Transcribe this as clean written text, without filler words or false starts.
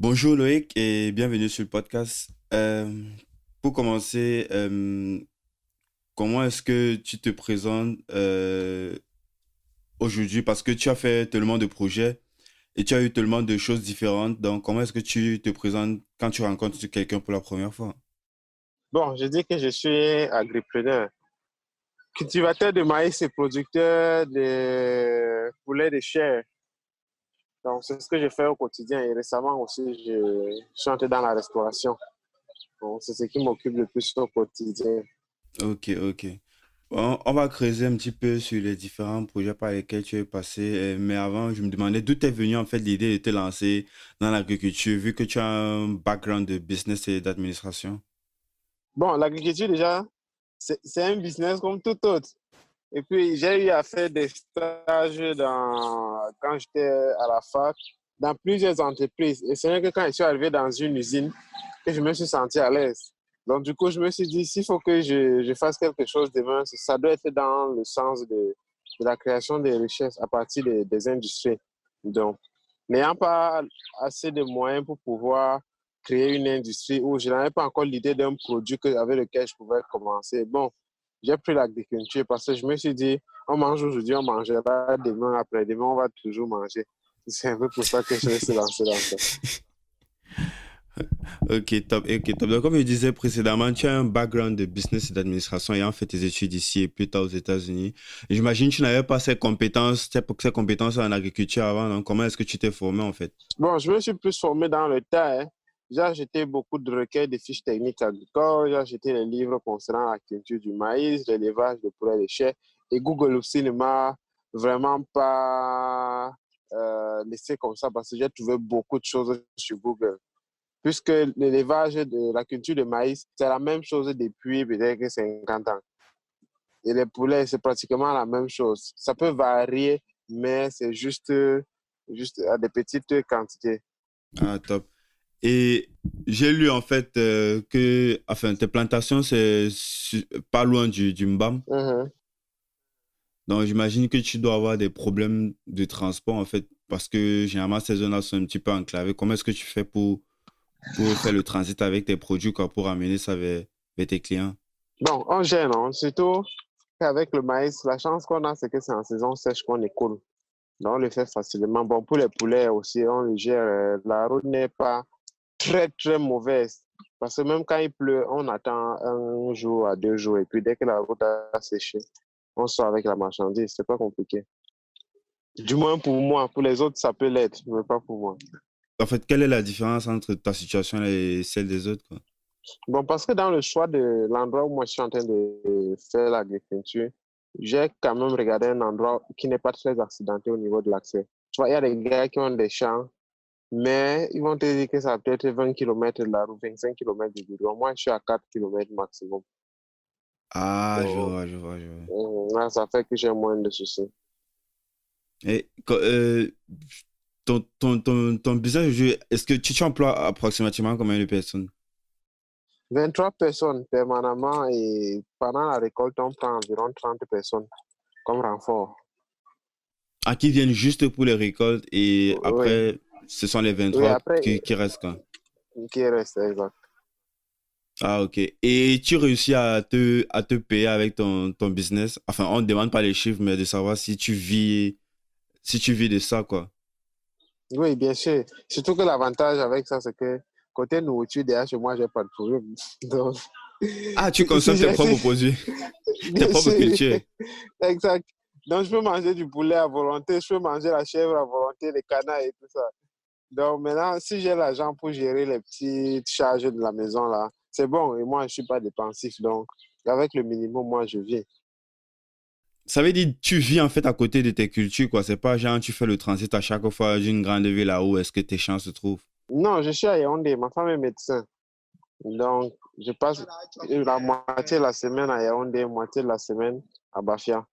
Bonjour Loïc et bienvenue sur le podcast. Pour commencer, comment est-ce que tu te présentes aujourd'hui? Parce que tu as fait tellement de projets et tu as eu tellement de choses différentes. Donc, comment est-ce que tu te présentes quand tu rencontres quelqu'un pour la première fois? Bon, je dis que je suis agripreneur, cultivateur de maïs et producteur de poulet de chair. Donc, c'est ce que je fais au quotidien. Et récemment aussi, je suis entré dans la restauration. Donc, c'est ce qui m'occupe le plus au quotidien. Ok, ok. Bon, on va creuser un petit peu sur les différents projets par lesquels tu es passé. Mais avant, je me demandais d'où est venue en fait l'idée de te lancer dans l'agriculture, vu que tu as un background de business et d'administration. Bon, l'agriculture, déjà, c'est un business comme tout autre. Et puis, j'ai eu à faire des stages quand j'étais à la fac dans plusieurs entreprises. Et c'est vrai que quand je suis arrivé dans une usine, que je me suis senti à l'aise. Donc, du coup, je me suis dit, s'il faut que je fasse quelque chose demain, ça doit être dans le sens de la création des richesses à partir des industries. Donc, n'ayant pas assez de moyens pour pouvoir créer une industrie où je n'avais pas encore l'idée d'un produit avec lequel je pouvais commencer. Bon, j'ai pris l'agriculture parce que je me suis dit, on mange aujourd'hui, on mangera demain, après-demain, on va toujours manger. C'est un peu pour ça que je me suis lancé dans ça. Ok, top. Ok, top. Donc, comme je disais précédemment, tu as un background de business et d'administration ayant fait tes études ici et plus tard aux États-Unis. Et j'imagine que tu n'avais pas ces compétences en agriculture avant. Donc, comment est-ce que tu t'es formé en fait? Bon, je me suis plus formé dans le tas, hein. J'ai acheté beaucoup de requêtes de fiches techniques agricoles, j'ai acheté les livres concernant la culture du maïs, l'élevage de poulets de chair. Et Google aussi ne m'a vraiment pas laissé comme ça parce que j'ai trouvé beaucoup de choses sur Google. Puisque l'élevage de la culture de maïs, c'est la même chose depuis peut-être 50 ans. Et les poulets, c'est pratiquement la même chose. Ça peut varier, mais c'est juste à des petites quantités. Ah, top. Et j'ai lu en fait que, enfin, tes plantations, pas loin du Mbam. Mhm. Donc, j'imagine que tu dois avoir des problèmes de transport en fait, parce que généralement, ces zones-là sont un petit peu enclavées. Comment est-ce que tu fais pour faire le transit avec tes produits, quoi, pour amener ça vers tes clients? Bon, on gêne, hein. Surtout qu'avec le maïs, la chance qu'on a, c'est que c'est en saison sèche qu'on écoule. Donc, on le fait facilement. Bon, pour les poulets aussi, on le gère. La route n'est pas très, très mauvaise. Parce que même quand il pleut, on attend un jour à 2 jours. Et puis, dès que la route a séché, on sort avec la marchandise. C'est pas compliqué. Du moins pour moi. Pour les autres, ça peut l'être, mais pas pour moi. En fait, quelle est la différence entre ta situation et celle des autres, quoi? Bon, parce que dans le choix de l'endroit où moi je suis en train de faire l'agriculture, j'ai quand même regardé un endroit qui n'est pas très accidenté au niveau de l'accès. Tu vois, il y a des gars qui ont des champs, mais ils vont te dire que ça peut être 20 km de la route, 25 km du bureau. Moi, je suis à 4 km maximum. Ah, je Donc, vois, je vois, je vois. là, ça fait que j'ai moins de soucis. Et ton business, est-ce que tu emploies approximativement combien de personnes? 23 personnes permanemment et pendant la récolte, on prend environ 30 personnes comme renfort. Ah, qui viennent juste pour les récoltes et Oui, après, ce sont les oui, 23 après, qui restent, quoi. qui reste exact. Ah, ok. Et tu réussis à te payer avec ton business. Enfin, on ne demande pas les chiffres, mais de savoir si tu vis de ça, quoi. Oui, bien sûr. Surtout que l'avantage avec ça, c'est que côté nourriture, déjà chez moi, j'ai pas de problème. Donc, Ah, tu si consommes tes j'ai, propres produits, tes bien propres sûr, cultures. exact. Donc, je peux manger du poulet à volonté, je peux manger la chèvre à volonté, les canards et tout ça. Donc, maintenant, si j'ai l'argent pour gérer les petites charges de la maison, là, c'est bon. Et moi, je suis pas dépensif. Donc, avec le minimum, moi, je vis. Ça veut dire tu vis en fait à côté de tes cultures, quoi. C'est pas genre tu fais le transit à chaque fois d'une grande ville là où est-ce que tes champs se trouvent. Non, je suis à Yaoundé. Ma femme est médecin. Donc, je passe la moitié de la semaine à Yaoundé, moitié de la semaine à Bafia.